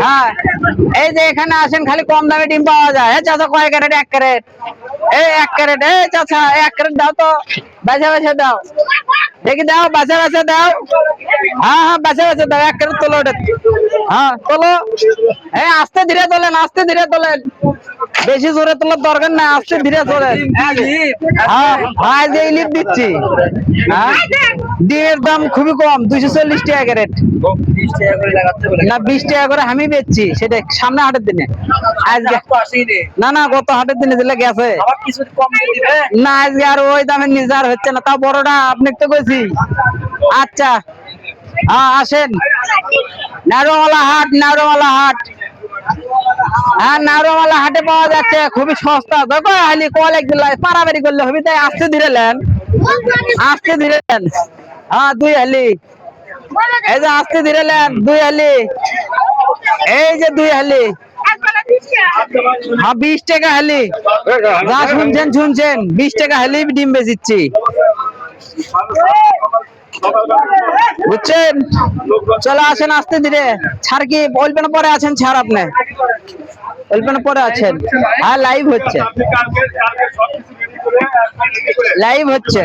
হ্যাঁ, এই যে এখানে আসেন, খালি কম দামে ডিম পাওয়া যায়। চাচা কয় ক্যারেট? 1 ক্যারেট। এই 1 ক্যারেট, এই চাচা 1 ক্যারেট দাও তো, বেছে বেছে দাও, দেখি দাও, বেছে বেছে দাও। হ্যাঁ হ্যাঁ, বেছে বেছে দাও, 1 ক্যারেট তোলো ওটা। হ্যাঁ তোলো, এই আস্তে ধীরে তোলেন, আস্তে ধীরে তোলেন, বেশি জোরে তোলার দরকার নাই, আস্তে ধীরে তোলেন। হ্যাঁ ভাই, যে লিপ দিচ্ছি। হ্যাঁ, ডিমের দাম খুবই কম, 240 টাকা ক্যারেট। না 20 টাকা করে আমি বেচছি, সেটা সামনে হাটের দিনে। আজকে না না, গত হাটের দিনে দিলে গেছে না, আজকে আর ওই দামে নিজার হচ্ছে না। তাও বড়টা আপনি তো কইছি। আচ্ছা, হ্যাঁ আসেন, নারোমালা হাট, নারোমালা হাট। হ্যাঁ, নারোমালা হাটে পাওয়া যাচ্ছে, খুবই সস্তা। দেখো হালি কলেক দিলাই পারাবাড়ি করলে হবে, তাই আস্তে ধীরে নেন, আস্তে ধীরে নেন। হ্যাঁ 2 হালি, এই যে আস্তে ধীরে নেন, 2 হালি, এই যে 2 হালি। হ্যাঁ 20 টাকা হালি, যা শুনছেন শুনছেন, 20 টাকা হালি ডিম বেচিচ্ছি, বুঝছেন? চলে আসেন আস্তে ধীরে। ছাড় কি বলবেন? পরে আছেন ছাড়, আপনি বলবেন পরে আছেন। হ্যাঁ লাইভ হচ্ছে, লাইভ হচ্ছে।